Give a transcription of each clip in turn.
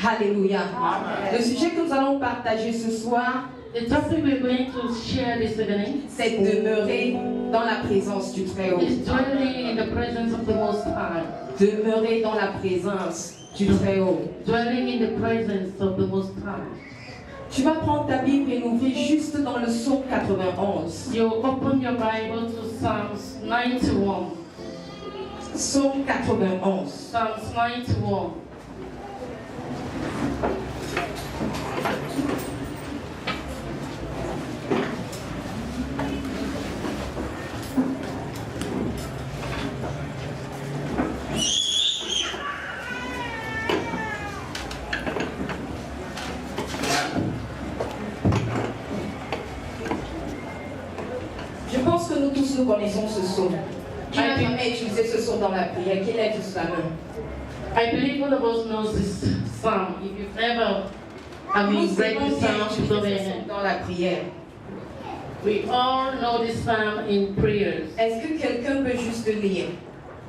Alléluia. Le sujet que nous allons partager ce soir, the topic we're going to share this evening, c'est demeurer dans la présence du Très-Haut. is dwelling in the presence of the Most High. Demeurer dans la présence du Très-Haut. Dwelling in the presence of the Most High. Tu vas prendre ta Bible et l'ouvrir juste dans le psaume 91. You open your Bible to Psalms 91. Psaume 91. Psalms 91. Je pense que nous tous nous connaissons ce psaume. Qui n'a jamais utilisé ce psaume dans la prière? Qui lève sa main? I believe all of us knows this psalm. If you've never, Nous read savons this bien psalm, utiliser put up ce your psaume hand. dans la prière. We all know this psalm in prayers. Est-ce que quelqu'un peut juste lire?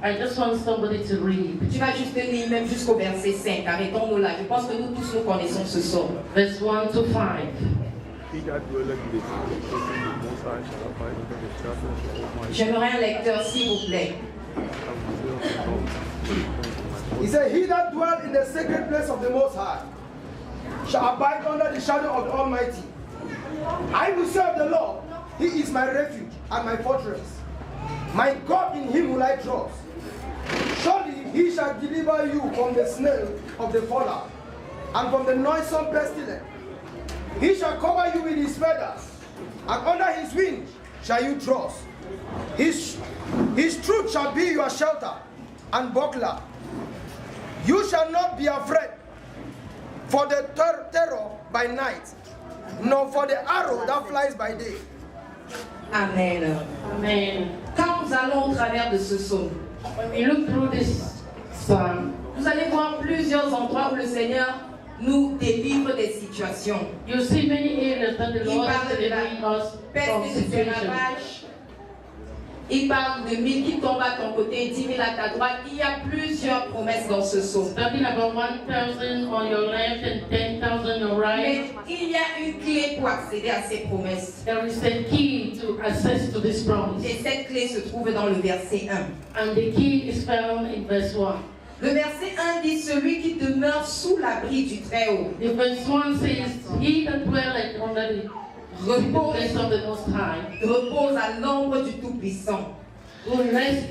I just want somebody to read. Tu vas juste lire même jusqu'au verset 5. Arrêtons-nous là. Je pense que nous tous nous connaissons ce psaume. Verse 1 to 5. J'aimerais un lecteur, s'il vous plaît. He said, "He that dwell in the sacred place of the Most High shall abide under the shadow of the Almighty. I will serve the Lord. He is my refuge and my fortress. My God, in him will I trust. Surely he shall deliver you from the snare of the faller and from the noisome pestilence. He shall cover you with his feathers, and under his wings shall you trust. His truth shall be your shelter and buckler. You shall not be afraid for the terror by night, nor for the arrow that flies by day." Amen. Amen. Quand nous allons au travers de ce psaume, When we look through this psalm, vous allez voir plusieurs endroits où le Seigneur nous délivre des situations. you see many areas that the Il Lord parle is de la delivering us peste from et de ses situations. ravages. Il parle de 1000 qui tombent à ton côté et 10 000 à ta droite. Il y a plusieurs promesses dans ce psaume. Talking about 1,000 on your left and 10,000 on your Mais right. il y a une clé pour accéder à ces promesses. There is a key to access to this promise. Et cette clé se trouve dans le verset 1. And the key is found in verse 1. Le verset 1 dit: celui qui demeure sous l'abri du Très-Haut The verse 1 says, "He that dwelleth under the place of the Most High, repose à l'ombre du Tout-Puissant. who rests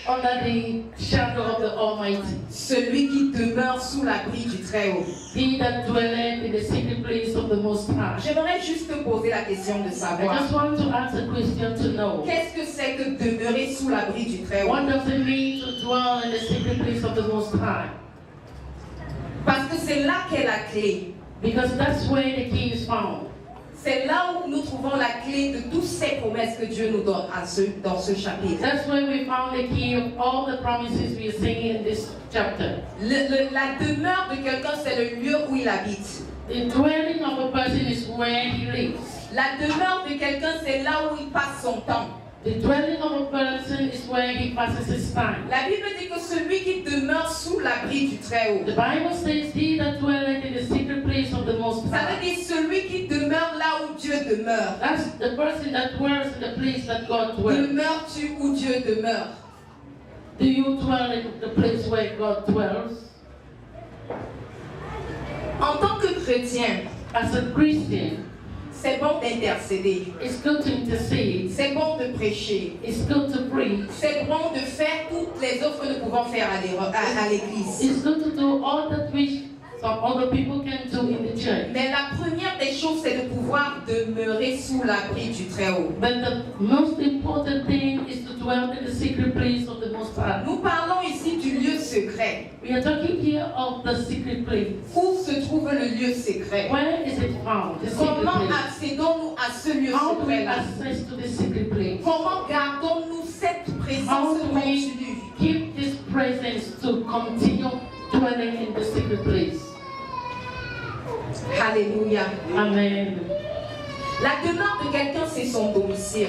under the shadow of the Almighty. Celui qui demeure sous l'abri du Très-Haut. He that dwelleth in the secret place of the Most High." J'aimerais juste te poser la question de I savoir: just want to ask a question to know. qu'est-ce que c'est que demeurer sous l'abri du Très-Haut? What does it mean to dwell in the secret place of the Most High? Parce que c'est là qu'est la clé. Because that's where the key is found. C'est là où nous trouvons la clé de toutes ces promesses que Dieu nous donne dans ce chapitre. That's where we found the key of all the promises we are seeing in this chapter. La demeure de quelqu'un, c'est le lieu où il habite. The dwelling of a person is where he lives. La demeure de quelqu'un, c'est là où il passe son temps. The dwelling of a person is where he passes his time. La Bible dit que celui qui demeure sous l'abri du Très-Haut, The Bible says, "He that dwelleth in the secret place of the Most ça veut High." dire celui qui demeure là où Dieu demeure. That's the person that dwells in the place that God dwells. Demeures-tu où Dieu demeure? Do you dwell in the place where God dwells? En tant que chrétien, As a Christian, c'est bon d'intercéder. it's good to intercede. C'est bon de prêcher. It's good to preach. C'est bon de faire toutes les offres que nous pouvons faire à l'église. It's good to do all that which some other people can do in the church. Mais la première des choses, c'est de pouvoir demeurer sous l'abri du Très-Haut. But the most important thing is to dwell in the secret place of the Most High. Nous parlons ici du lieu secret. We are talking here of the secret place. Où se trouve le lieu secret? Where is it found? The secret Comment place. accédons-nous à ce lieu How do we secret-là? access to the secret place? Comment gardons-nous cette How présence do we continue? keep this presence to continue dwelling in the secret place? Alléluia. Amen. La demeure de quelqu'un, c'est son domicile.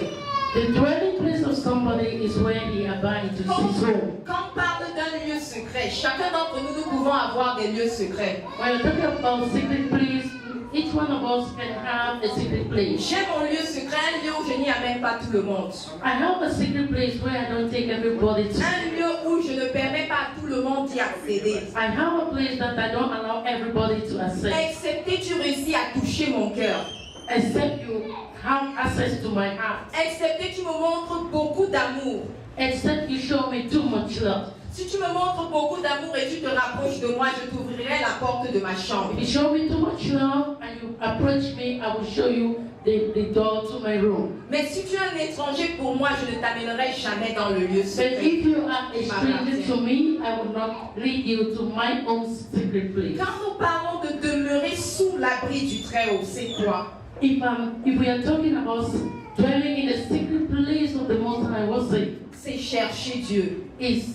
The dwelling place of somebody is where he abides, his home. Quand on parle d'un lieu secret, chacun d'entre nous, nous pouvons avoir des lieux secrets. When you're talking about secret place, each one of us can have a secret place. J'ai mon lieu secret, un lieu où je n'y amène pas tout le monde. I have a secret place where I don't take everybody to. Un lieu où je ne permets pas à tout le monde d'y accéder. I have a place that I don't allow everybody to access. Excepté tu réussis à toucher mon cœur. Except you have access to my heart. Excepté tu me montres beaucoup d'amour. Except you show me too much love. Si tu me montres beaucoup d'amour et tu te rapproches de moi, je t'ouvrirai la porte de ma chambre. If you show me too much love and you approach me, I will show you the door to my room. Mais si tu es un étranger pour moi, je ne t'amènerai jamais dans le lieu But secret. if you are a stranger to me, I will not lead you to my own secret place. Quand nous parlons de demeurer sous l'abri du Très-Haut, c'est quoi? If we are talking about dwelling in the secret place of the Most High, what's it? C'est chercher Dieu. Is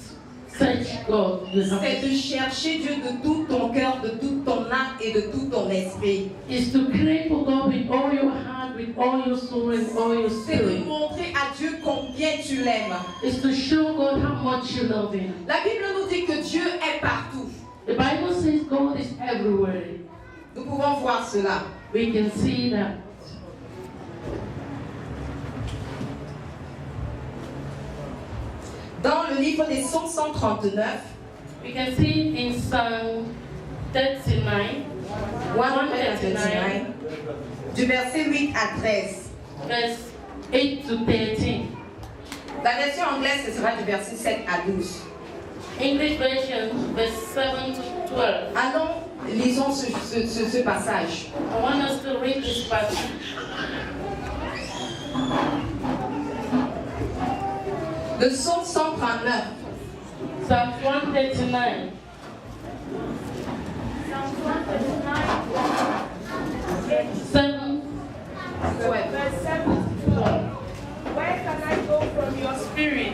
search God. C'est de chercher Dieu de tout ton cœur, de toute ton âme et de tout ton esprit. Is to crave for God with all your heart, with all your soul and all your C'est de spirit. montrer à Dieu combien tu l'aimes. Is to show God how much you love Him. La Bible nous dit que Dieu est partout. The Bible says God is everywhere. Nous pouvons voir cela. We can see that. Dans le livre des Psaumes 139, We can see in Psalm 39, 139, du verset 8 à 13. verse 8 to 13. La version anglaise, ce sera du verset 7 à 12. English version, verse 7 to 12. Allons, lisons ce passage. I want us to read this passage. Le Psaume 139. Psalm 139. Seven. Ouais. Verse 7 to 12. Where can I go from your spirit?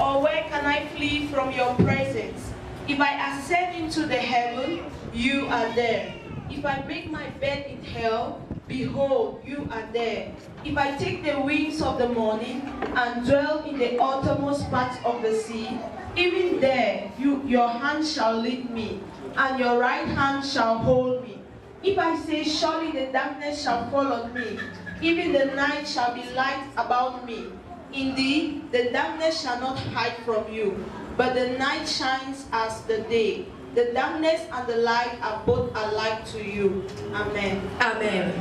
Or where can I flee from your presence? If I ascend into the heaven, you are there. If I make my bed in hell, behold, you are there. If I take the wings of the morning and dwell in the uttermost parts of the sea, even there your hand shall lead me, and your right hand shall hold me. If I say, surely the darkness shall fall on me, even the night shall be light about me. Indeed, the darkness shall not hide from you, but the night shines as the day. The darkness and the light are both alike to you. Amen. Amen.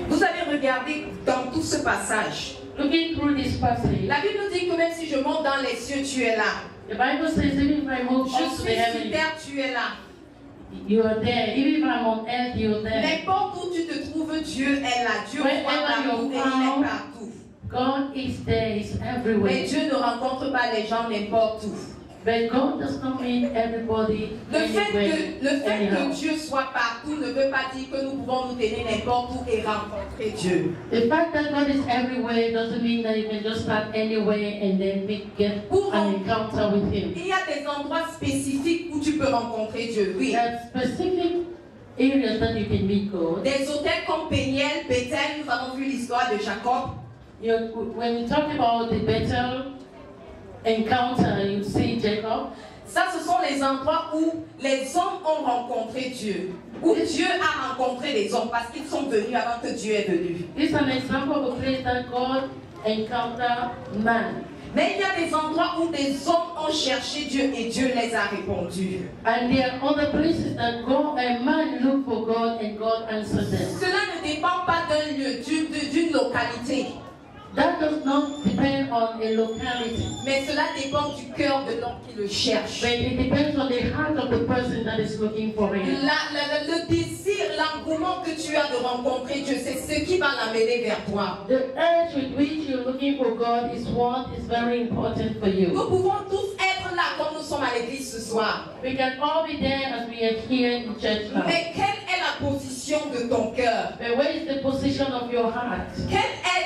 Vous allez regarder dans tout ce passage. Looking through this passage, La Bible nous dit que même si je monte dans les cieux, tu es là. the Bible says even if I move Je up to suis the sur heaven, terre, tu es là. you are there. Even if I'm on earth, you're there. N'importe où tu te trouves, Dieu est là. Dieu voit partout et il est partout. God is there, He's Mais everywhere. Dieu ne rencontre pas les gens n'importe où. But God does not mean everybody Le fait anywhere, que anyhow. Dieu soit partout ne veut pas dire que nous pouvons nous tenir n'importe où et rencontrer Dieu. The fact that God is everywhere doesn't mean that you can just start anywhere and then get an encounter with Him. Il y a des endroits spécifiques où tu peux rencontrer Dieu, oui. There are specific areas that you can meet God. Des hôtels comme Péniel, Bethel, nous avons vu l'histoire de Jacob. When we talk about the Bethel encounter, you see Jacob. Ça, ce sont les endroits où les hommes ont rencontré Dieu. Où Dieu a rencontré les hommes parce qu'ils sont venus avant que Dieu est venu. This is an example of a place that God encountered man. Mais il y a des endroits où des hommes ont cherché Dieu et Dieu les a répondus. And there are other places that God and man look for God and God answered them. Cela ne dépend pas d'un lieu, d'une localité. That does not depend on a locality, Mais cela dépend du cœur de l'homme qui le cherche. but it depends on the heart of the person that is looking for Him. Le désir, l'engouement que tu as de rencontrer Dieu, c'est ce qui va l'amener vers toi. The urge with which you're looking for God is what is very important for you. Nous pouvons tous être là comme nous sommes à l'église ce soir. We can all be there as we are here in church now. Mais quelle est la position de ton cœur? But where is the position of your heart? Quelle est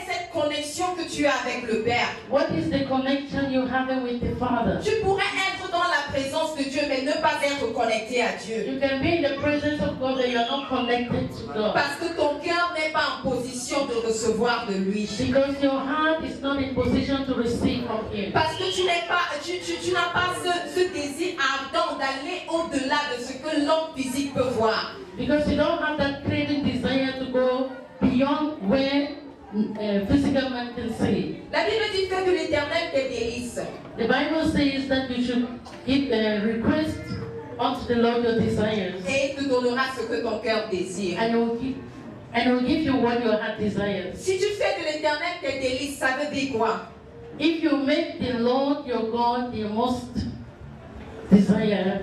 cette connexion que tu as avec le Père? What is the connection you have with the Father? Tu pourrais être dans la présence de Dieu, mais ne pas être connecté à Dieu. You can be in the presence of God and you are not connected to God. Parce que ton cœur n'est pas en position de recevoir de lui. Because your heart is not in position to receive from Him. Parce que tu n'as pas ce désir ardent d'aller au-delà de ce que l'homme physique peut voir. Because you don't have that craving desire to go beyond where physical man can see. La Bible dit que l'Éternel tes délices. The Bible says that you should give a request unto the Lord your desires. Et il te donnera ce que ton cœur désire. And He will give you what your heart desires. Si tu fais de l'Éternel tes délices, ça veut dire quoi? If you make the Lord your God your most desire,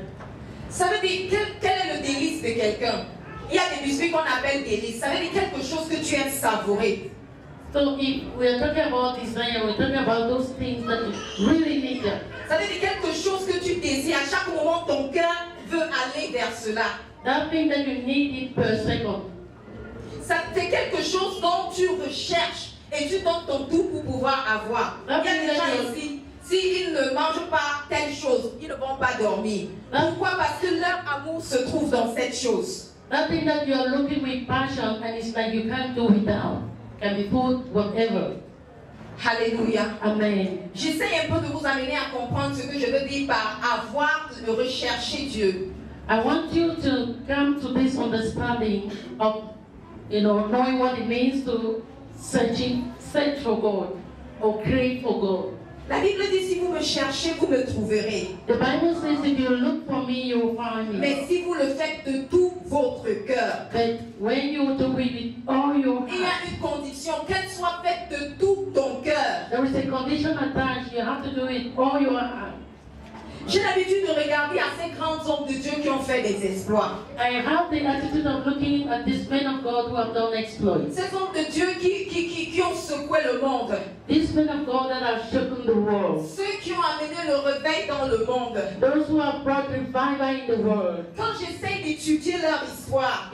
Ça veut dire, quel est le délice de quelqu'un? Il y a des biscuits qu'on appelle délices. Ça veut dire quelque chose que tu aimes savourer. so if we are talking about desire, we're talking about those things that you really need. Ça veut dire quelque chose que tu désires. À chaque moment, ton cœur veut aller vers cela. That thing that you need it per second. C'est quelque chose dont tu recherches et tu donnes ton tout pour pouvoir avoir. Il y a des gens ici, s'ils ne mangent pas telle chose, ils ne vont pas dormir. Pourquoi? Parce que leur amour se trouve dans cette chose. That thing that you are looking with passion and it's like you can't do without. Can be food, whatever. Alléluia. Amen. J'essaie un peu de vous amener à comprendre ce que je veux dire par avoir le rechercher Dieu. I want you to come to this understanding of, knowing what it means to search for God or crave for God. La Bible dit si vous me cherchez, vous me trouverez. The Bible says if you look for me, you will find me. Mais si vous le faites de tout votre cœur, But when you do it with all your il y a heart, une condition, qu'elle soit faite de tout ton cœur. there is a condition attached. You have to do it all your heart. J'ai l'habitude de regarder à ces grands hommes de Dieu qui ont fait des exploits. I have the attitude of looking at these men of God who have done exploits. Ces hommes de Dieu qui ont secoué le monde. These men of God that have shaken the world. Ceux qui ont amené le réveil dans le monde. Those who have brought revival in the world. Quand j'essaie d'étudier leur histoire,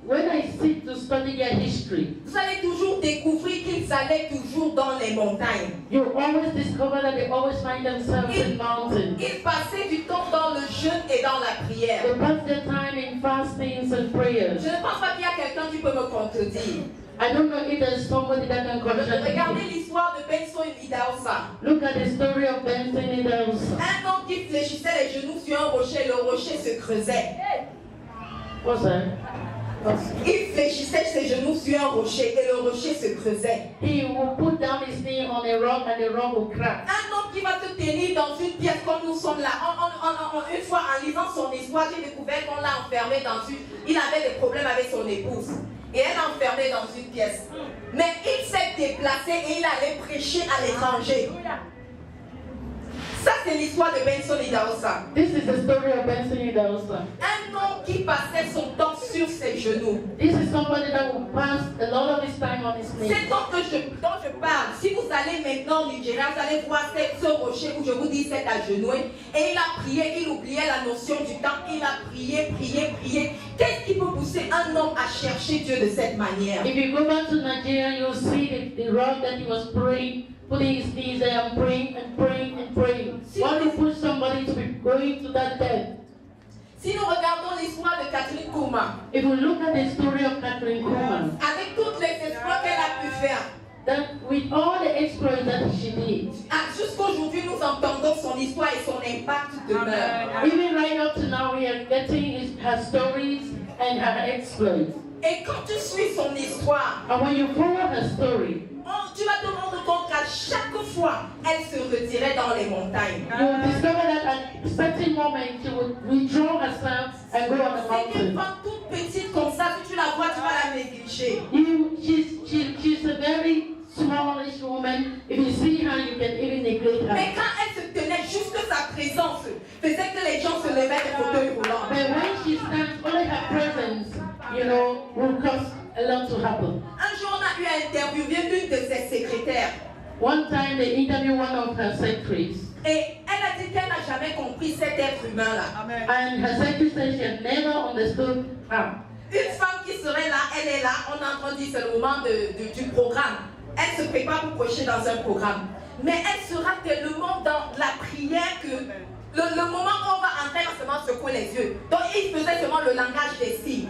When I sit to study their history, vous allez toujours découvrir qu'ils allaient toujours dans les montagnes. you always discover that they always find themselves in mountains. Ils passaient du temps dans le jeûne et dans la prière. They pass their time in fastings and prayers. Je ne pense pas qu'il y a quelqu'un qui peut me contredire. I don't know if there's somebody that can contradict Regardez me. l'histoire de Benson Idahosa. Look at the story of Benson Idahosa. Un homme qui fléchissait les genoux sur un rocher, le rocher se creusait. What's that? Il fléchissait ses genoux sur un rocher et le rocher se creusait. He will put down his knee on a rock and the rock will crack. Un homme qui va te tenir dans une pièce comme nous sommes là. Une fois en lisant son histoire, j'ai découvert qu'on l'a enfermé dans une... Il avait des problèmes avec son épouse. Et elle l'a enfermé dans une pièce. Mais il s'est déplacé et il allait prêcher à l'étranger. Ça, c'est l'histoire de Benson Idahosa. This is the story of Benson Idahosa. Un homme qui passait son temps sur ses genoux. This is somebody that will pass a lot of his time on his knees. C'est dont je parle. Si vous allez maintenant au Nigeria, vous allez voir ce rocher où je vous dis c'est agenouillé. Et il a prié, il oubliait la notion du temps. Il a prié. Qu'est-ce qui peut pousser un homme à chercher Dieu de cette manière? If you go back to Nigeria, you'll see the rock that he was praying, putting his knees there and praying. Why do you push somebody to be going to that depth? Si nous regardons l'histoire de Catherine Kouma, If we look at the story of Catherine Kuhlman, avec toutes les exploits qu'elle a pu faire, that with all the exploits that she did, jusqu'aujourd'hui nous entendons son histoire et son impact demeure. even right up to now, we are getting her stories and her exploits. Et quand tu suis son histoire, And when you follow her story, tu vas te rendre compte qu'à chaque fois, elle se retirait dans les montagnes. you will discover that at a certain moment she would withdraw herself and go on the C'est une mountain. femme toute petite comme ça, si tu la vois, tu vas la négliger. She's a very smallish woman. If you see her, you can even neglect Mais her. quand elle se tenait, juste sa présence faisait que les gens se levaient des fauteuils roulants. But when she stands, only her presence, will cause a lot to happen. Un jour, on a eu à interviewer l'une de ses secrétaires. One time they interviewed one of her secretaries, Et elle a dit qu'elle n'a jamais compris cet être humain-là. and her secretary said she had never understood her. Une femme qui serait là, elle est là, on a entendu, c'est le moment du programme. Elle se prépare pour prêcher dans un programme. Mais elle sera tellement dans la prière que le moment où on va entrer, on seulement secouer les yeux. Donc il faisait seulement le langage des signes.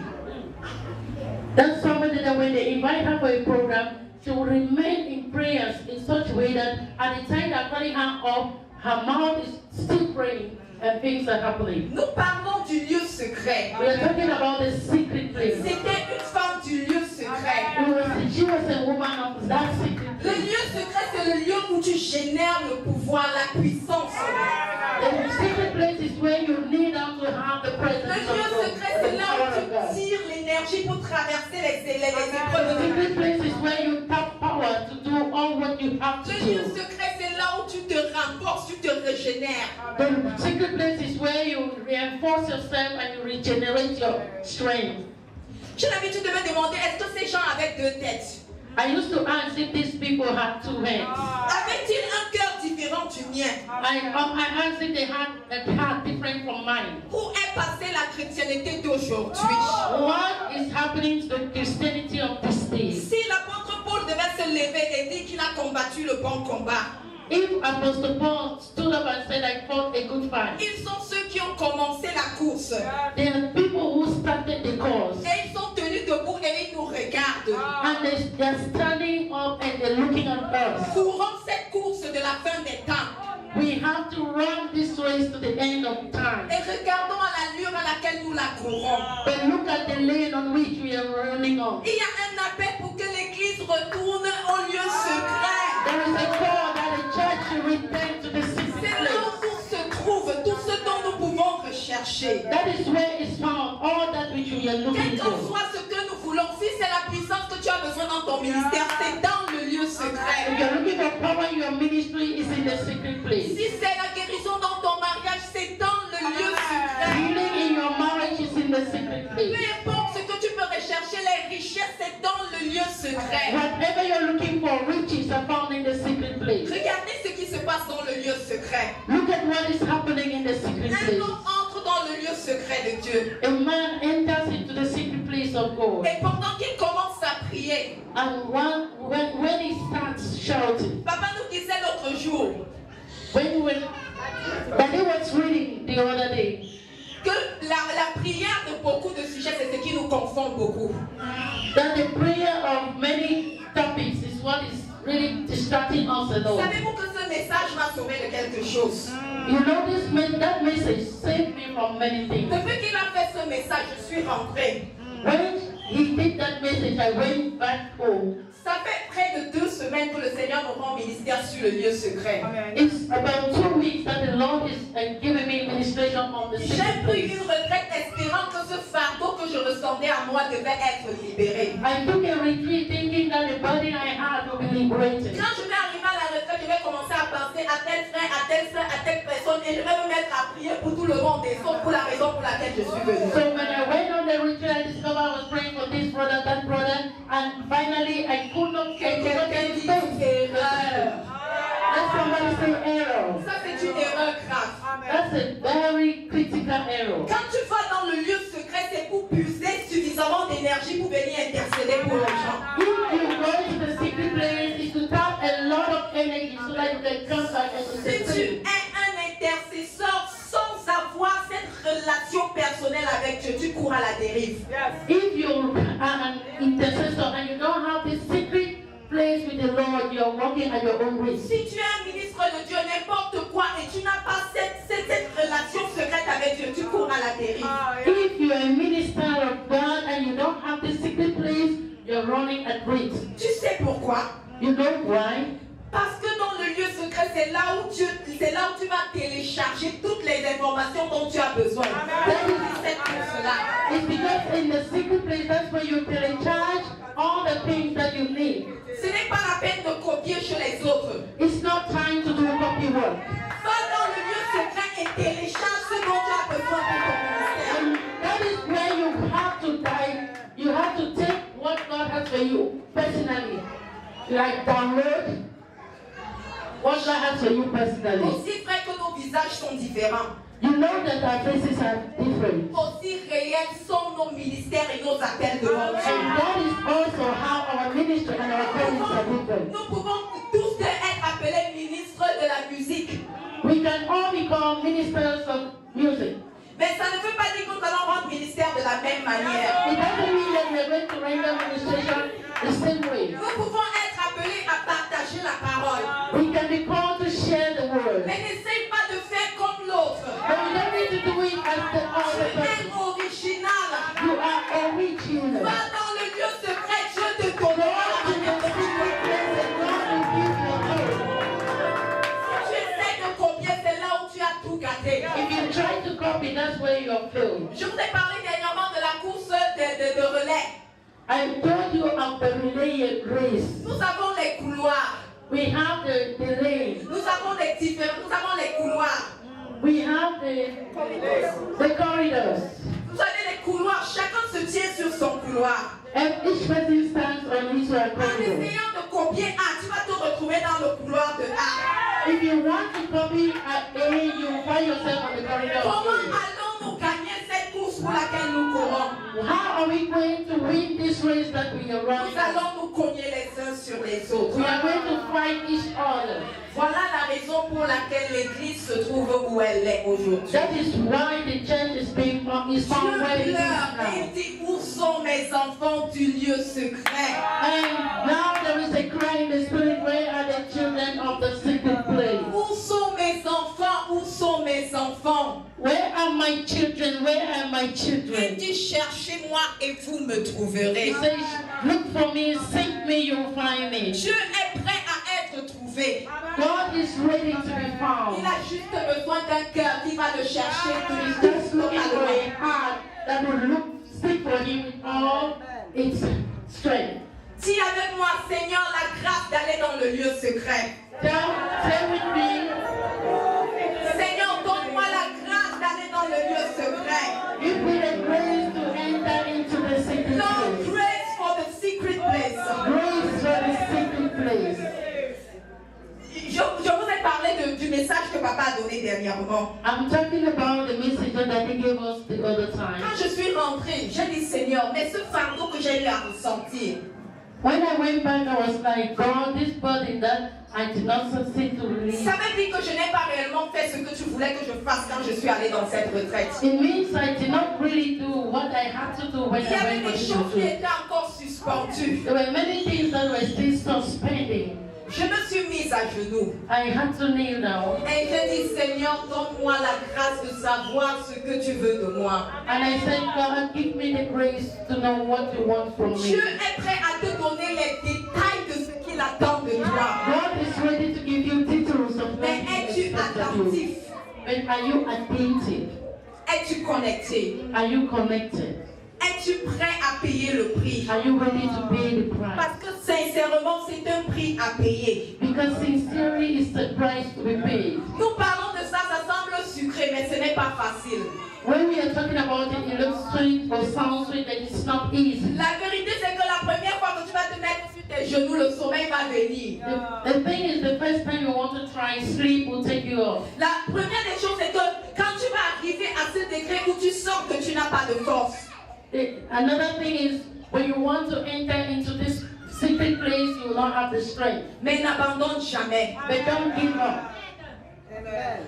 That's somebody that when they invite her for a program, she will remain in prayers in such a way that at the time they're calling her up, her mouth is still praying and things are happening. Nous parlons du lieu secret. We are talking about the secret place. C'était une femme du lieu secret. She was a woman of that secret Le place. lieu secret, c'est le lieu où tu génères le pouvoir, la puissance. The secret place is where you need to have the Le presence of lieu God. secret, The c'est là power où of God. tu tires l'énergie pour traverser les The épreuves. secret place is where you have power to do all what you have to Le lieu do. secret, c'est là où tu te renforces, tu te régénères. The secret place is where you reinforce yourself and you regenerate your strength. J'ai l'habitude de me demander, est-ce que ces gens avaient deux têtes? I used to ask if these people had two hands. Avaient-ils un cœur différent du mien? I asked if they had a heart different from mine. Où est passée la chrétienté d'aujourd'hui? What is happening to the Christianity of this day? Si l'apôtre Paul devait se lever et dire qu'il a combattu le bon combat, If Apostle Paul stood up and said, I fought a good fight, ils sont ceux qui ont commencé la course. there are people who started the cause. Et ils sont tenus debout et ils nous regardent. And they're standing up and they're looking at us. Courons cette course de la fin des temps. We have to run this race to the end of time. Et regardons à l'allure à laquelle nous la courons. But look at the lane on which we are running on. Il y a un appel pour que l'Église retourne au lieu secret. There is a call that the church should return to the secret C'est là où place. tout se trouve, tout ce dont nous pouvons rechercher. That is where is found all that which we are looking Quel qu'en for. soit ce que nous voulons, si c'est la puissance que tu as besoin dans ton ministère, c'est dans le lieu If secret. you're looking for power in your ministry, it's in the secret place. Si c'est la guérison dans ton mariage, c'est dans le lieu secret. Healing in your marriage is in the secret Peu place. importe ce que tu peux rechercher, les richesses, c'est dans le lieu secret. Whatever you're looking for, riches are found in the secret place. Regardez ce qui se passe dans le lieu secret. Look at what is happening in the secret Un place. homme entre dans le lieu secret de Dieu. A man enters into the secret place of God. Et pendant qu'il commence à prier, And when he starts shouting, papa nous disait l'autre jour that he was reading the other day, que la prière de beaucoup de sujets, c'est ce qui nous confond beaucoup. that the prayer of many topics is what is really distracting us a lot. Savez-vous que ce message m'a sauvé de quelque chose? You know, that message saved me from many things. Depuis qu'il a fait ce message, je suis rentrée. When he did that message, I went back home. Ça fait près de 2 semaines que le Seigneur nous rend ministère sur le lieu secret. It's about 2 weeks that the Lord is giving me administration on the J'ai secret pris place. une retraite espérant que ce fardeau que je ressentais à moi devait être libéré. I took a retreat thinking that the body I had would be liberated. Quand je vais arriver à la retraite, je vais commencer à penser à tel frère, à telle soeur, à telle personne et je vais me mettre à prier pour tout le monde et sauf pour la raison pour laquelle je suis venue. So when I went on the retreat, I discovered I was praying for this brother, that brother, and finally I could not get Quelqu'un dit space. erreur. Let somebody say error. Ça c'est une erreur grave. That's a very critical error. Quand tu vas dans le lieu secret, c'est pour puiser suffisamment d'énergie pour venir intercéder pour les gens. If you go to the secret place, it's to have a lot of energy so that you can come back and Si tu intercede. es un intercesseur sans avoir cette relation personnelle avec Dieu, tu cours à la dérive. If you are an intercessor and you don't have this secret place with the Lord, you are walking at your own risk. Si tu es un ministre de Dieu, n'importe quoi, et tu n'as pas cette relation secrète avec Dieu, tu cours à la dérive. If you are a minister of God and you don't have this secret place, you're running at risk. Tu sais pourquoi? You know why? Parce que dans le lieu secret, c'est là où tu vas télécharger toutes les informations dont tu as besoin. C'est pour cela. It's because in the secret place, that's where you telecharge all the things that you need. Ce n'est pas la peine de copier chez les autres. It's not time to do copy work. Va dans le lieu secret et télécharge ce dont tu as besoin pour ton ministère. And that is where you have to die. You have to take what God has for you personally. Like download what God has for you personally. Aussi vrai que nos visages sont différents, You know that our faces are different. aussi réels sont nos ministères et nos appels devant And Dieu. that is also how our ministry and our callings are different. Nous pouvons tous être appelés ministres de la musique. We can all become ministers of music. Mais ça ne veut pas dire que nous allons rendre ministère de la même manière. It doesn't mean that we're going to render administration the same way. Nous pouvons être appelés à partager la parole. We can be called to share the word. Mais n'essaye pas de faire comme l'autre. But we don't need to do it as the other Tu es person. original. You are original. Va dans le lieu secret, Dieu te donnera la Go to manière the dont tu secret veux. place and God will give you a word. Si tu essaies de copier, c'est là où tu as tout gâté. If you try to copy, that's where you're failed. Je vous ai parlé dernièrement de la course de relais. I told you of the relay race. Nous avons les couloirs. We have the lane. Nous avons les couloirs. We have the corridors. Vous avez les couloirs. Chacun se tient sur son couloir. And each person stands on his En corridor. essayant de copier A, tu vas te retrouver dans le couloir de A. If you want to copy at A, you find yourself on the corridor. Comment of A. allons-nous gagner cette course pour laquelle nous courons? How are we going to win this race that we are running? Nous allons nous cogner les uns sur les autres. We are going to fight each other. Voilà la raison pour laquelle l'Église se trouve où elle est aujourd'hui. That is why the church is being is found where it Dieu is pleure et now. dit, où sont mes enfants du lieu secret? And now there is a cry in the spirit, where are the children of the secret place? Où sont mes enfants? Où sont mes enfants? Where are my children? Where are my Il children? dit, cherchez-moi et vous me trouverez. He says, look for me, seek me, you'll find me. Dieu est prêt à être trouvé. God is ready to be Il found. a juste besoin d'un cœur qui va le chercher He's plus just looking for a totalement. heart that will look, seek for him with all its strength. Dis avec moi, Seigneur, la grâce d'aller dans le lieu secret. Say with me, Seigneur, donne-moi la grâce d'aller dans le lieu secret. give me the grace to enter into the secret Lord, place. grace for the secret place. Grace for the secret place. Je vous ai parlé du message que papa a donné dernièrement. I'm talking about the message that he gave us the other time. Quand je suis rentrée, j'ai dit Seigneur, mais ce fardeau que j'ai eu à ressentir, When I went back, I was like, God, this burden that I did not succeed to release. ça veut dire que je n'ai pas réellement fait ce que tu voulais que je fasse quand je suis allée dans cette retraite. It means I did not really do what I had to do when Il y I avait went for des the choses qui retreat. étaient encore suspendues. There were many things that were still suspending. Je me suis mise à genoux I had to kneel down. et j'ai dit Seigneur, donne-moi la grâce de savoir ce que tu veux de moi. And I said, God, give me the grace to know what you want from me. Dieu est prêt à te donner les détails de ce qu'il attend de toi. God is ready to give you details of what Mais he es-tu expects of you. attentif? But are you attentive? Es-tu connecté? Are you connected? Es-tu prêt à payer le prix? Are you ready to pay the price? Parce que sincèrement, c'est un prix à payer. Because sincerely is the price to be paid. Nous parlons de ça, ça semble sucré, mais ce n'est pas facile. When we are talking about it, it looks sweet or sounds sweet, and it's not easy. La vérité, c'est que la première fois que tu vas te mettre sur tes genoux, le sommeil va venir. The thing is, the first time you want to try, sleep will take you off. La première des choses, c'est que quand tu vas arriver à ce degré où tu sens que tu n'as pas de force, Another thing is, when you want to enter into this secret place, you will not have the strength. mais n'abandonne jamais. But don't give up.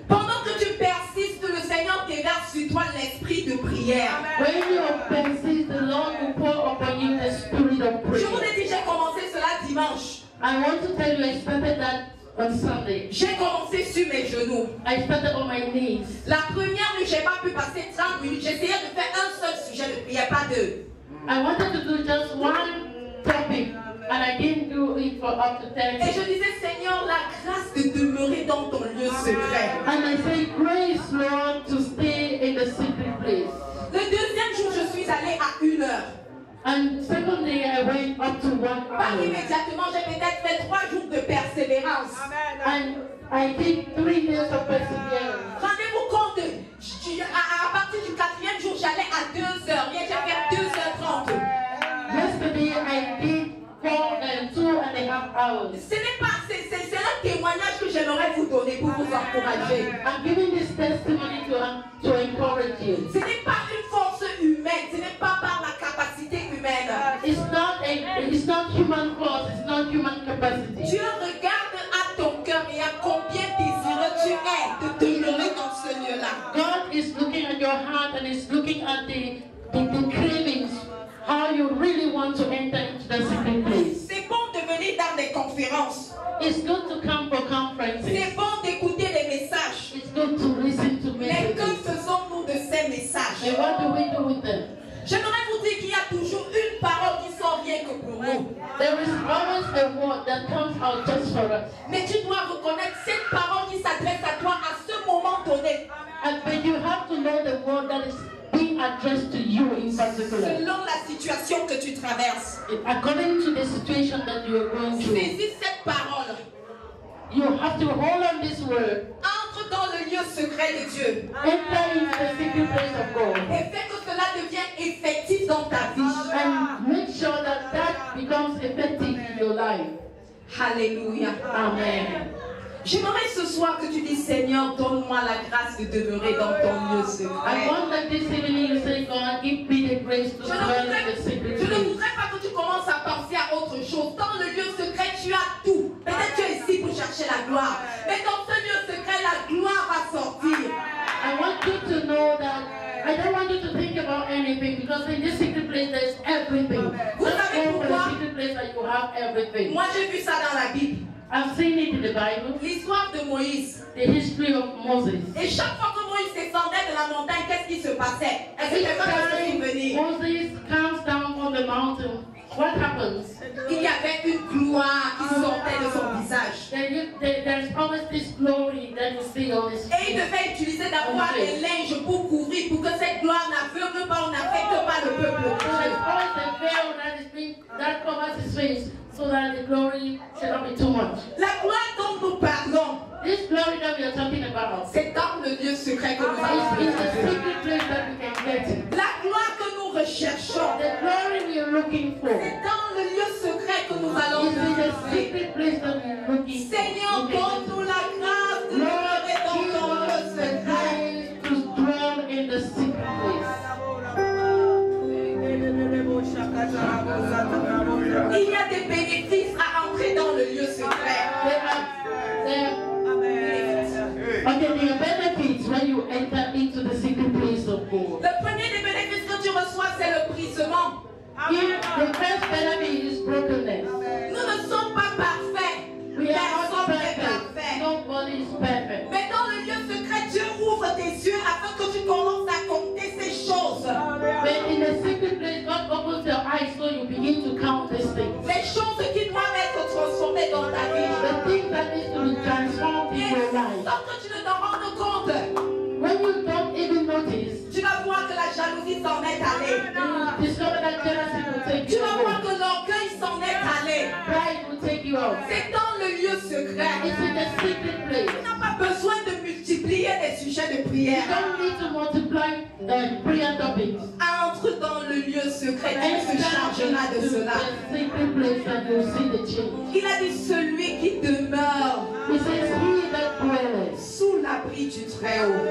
Pendant que tu persistes, le Seigneur déverse sur toi l'esprit de prière. When you persist, the Lord will pour upon you the spirit of Je vous prayer. ai dit, j'ai commencé cela dimanche. I want to tell you, I started that on Sunday. J'ai commencé sur mes genoux. I started on my knees. La première nuit, j'ai pas pu passer 30 minutes. J'essayais de faire un seul sujet de prière, pas deux. I wanted to do just one topic, and I didn't do it for up to 10 Et je disais, Seigneur, la grâce de demeurer dans ton lieu secret. And I say, grace, Lord, to stay in the secret place. Le deuxième jour, je suis allée à 1 heure. And second day, I went up to 1 Pas hour. immédiatement, j'ai peut-être fait 3 jours de persévérance. And I did 3 days of perseverance. Rendez-vous compte, à partir du 4e jour, j'allais à 2 heures. Hier, j'ai fait 2h30. Yesterday, I did 2.5 hours. Ce n'est pas, c'est un témoignage que j'aimerais vous donner pour vous encourager. I'm giving this testimony to encourage you. Ce n'est pas une force humaine, ce n'est pas par la capacité humaine. It's not human force, it's not human capacity. Dieu regarde à ton cœur et à combien désireux tu es de demeurer dans ce lieu. really want to enter into the secret place. C'est bon de venir dans des conférences. It's good to come for C'est conferences. bon d'écouter des messages. It's good to listen to Mais que messages. faisons-nous de ces messages? And what do we do with them? J'aimerais vous dire qu'il y a toujours une parole qui sort rien que pour nous. There is always a word that comes out just for us. Mais tu dois reconnaître cette parole qui s'adresse à toi à ce moment donné, But you have to know the word that is being addressed to you in particular. selon la situation que tu traverses. According to the situation that you are going through. Saisis cette parole. You have to hold on this word. Entre dans le lieu secret de Dieu. Enter into the secret place of God. Et fais que cela devienne effectif dans ta vie. And make sure that that becomes effective in your life. Alléluia. Amen. J'aimerais ce soir que tu dises, Seigneur, donne-moi la grâce de demeurer dans ton lieu I secret. want that this evening you say, God, give me the grace to Je ne dwell in the voudrais, secret je ne place. voudrais pas que tu commences à penser à autre chose. Dans le lieu secret, tu as tout. Peut-être tu es ici pour chercher la gloire. Mais dans ce lieu secret, la gloire va sortir. I want you to know that I don't want you to think about anything because in this secret place there's everything. Vous Just savez go for the pourquoi? secret place and you have everything. Moi, j'ai vu ça dans la Bible. I've seen it in the Bible, L'histoire de Moïse. the history of Moses. Et chaque fois que Moïse descendait de la montagne, qu'est-ce qui se passait? Est-ce que Each quelqu'un peut se time souvenir? Moses comes down from the mountain, what happens? Il y avait une gloire qui sortait de son visage. There's always this glory that you see on his Et il devait utiliser d'abord des linges pour couvrir, pour que cette gloire n'aveugle pas ou n'affecte pas le peuple. So there's always a veil that covers his face so that the glory should not be too much. La gloire dont nous parlons, This glory that we are talking about c'est dans le lieu secret que nous is allons the trouver. secret place that we can get to. La gloire que nous recherchons, The glory we are looking for c'est dans le lieu secret que nous allons is in the trouver. secret place that we are looking for. Seigneur, donne-nous la grâce de Lord, demeurer dans give ton lieu us the secret. grace to dwell in the secret place. Il y a des bénéfices à entrer dans le lieu secret. Okay, there are benefits when you enter into the secret place of God. Le premier des bénéfices que tu reçois, c'est le brisement. The first benefit is brokenness. Nous ne sommes pas parfaits. We are not Personne n'est perfect. parfait. Nobody is perfect. Mais dans le lieu secret, Dieu ouvre tes yeux afin que tu commences à compter ces choses. But in the secret place, God opens your eyes so you begin to count these things. Les choses qui doivent être transformées dans ta vie. The things that need to be transformed in Et your life. sans que tu ne t'en rendes compte, When you don't even notice, tu vas voir que la jalousie s'en est allée. you discover that jealousy will take Tu you vas voir away. que l'orgueil s'en est allé. Pride will take you out. C'est dans le lieu secret. It's in the secret place. Tu n'as pas besoin de multiplier les sujets de You prière. don't need to multiply the prayer topics. Entre dans le lieu secret, Dieu se chargera de cela. The secret place and you'll see the change. Il a dit celui qui demeure He says, he that dwelleth sous l'abri du Très-Haut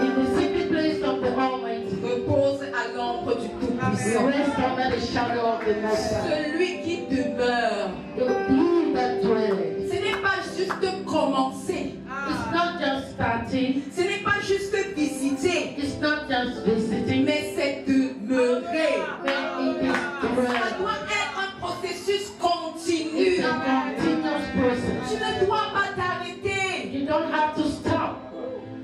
in the secret place of the Almighty repose à l'ombre du Tout-Puissant. rest under the shadow of the Most High. Celui qui demeure, He that dwelleth. ce n'est pas juste commencer, It's not just starting. ce n'est pas juste visiter, It's not just visiting. mais c'est demeurer. But it is Ça dwelling. doit être un processus It's continu. a continuous Tu process. ne dois pas t'arrêter. You don't have to stop.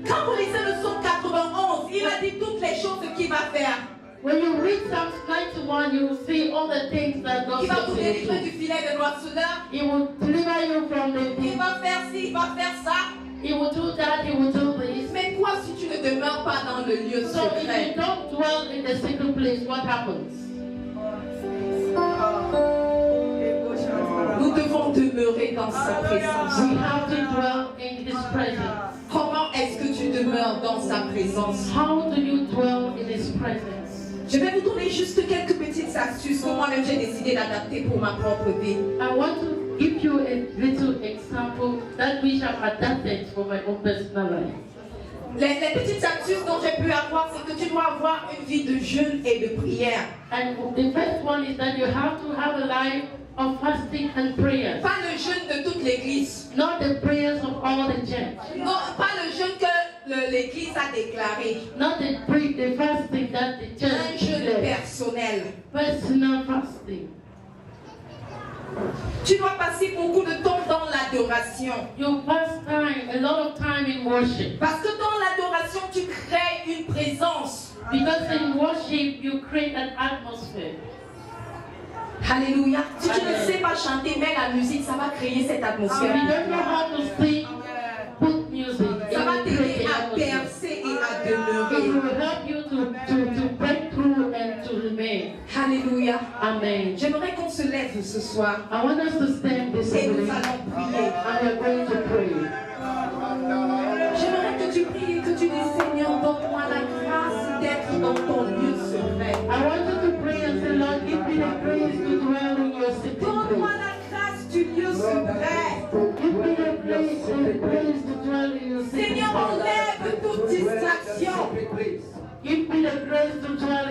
Quand vous lisez le psaume 91, il a dit toutes les choses qu'il va faire. When you read Psalms 91, you will see all the things that God Il va vous says He délivrer will du do. filet de l'oiseleur. He will deliver you from Il the va faire ci, il va faire ça. He will do that, He will do this. Mais toi, si tu ne demeures pas dans le lieu So if secret, you don't dwell in the secret place, what happens? nous devons demeurer dans sa présence. We have to dwell in His presence. Comment est-ce que tu demeures dans sa présence? How do you dwell in His presence? Je vais vous donner juste quelques petites astuces que moi-même j'ai décidé d'adapter pour ma propre vie. I want to give you a little example that we have adapted for my own personal life. Les petites astuces dont j'ai pu avoir, c'est que tu dois avoir une vie de jeûne et de prière. And the first one is that you have to have a life of fasting and prayers. Pas le jeûne de toute l'église. Not the prayers of all the church. Non, pas le jeûne que l'église a déclaré. Not the fasting that the Un church jeûne declared. personnel. Personal fasting. Tu dois passer beaucoup de temps dans l'adoration. You pass time, a lot of time in worship. Parce que dans l'adoration, tu crées une présence. Because in worship, you create an atmosphere. Alléluia. Si tu ne Amen. sais pas chanter, mais la musique, ça va créer cette If atmosphère. you don't know how to sing, put music. Ça va It will create t'aider the à atmosphere. percer et à It demeurer. will help you to break through and to remain. Alléluia. Amen. J'aimerais qu'on se lève ce soir I want us to stand this et nous evening allons prier. and we're going to pray. J'aimerais que tu pries et que tu dis Seigneur, donne-moi la grâce d'être dans ton lieu secret. I want you to pray and say, Lord, give me the grace to dwell in your secret Donne-moi place. la grâce du lieu secret. Give me the grace to dwell in your secret Seigneur, place. enlève toute distraction. Give me the grace to dwell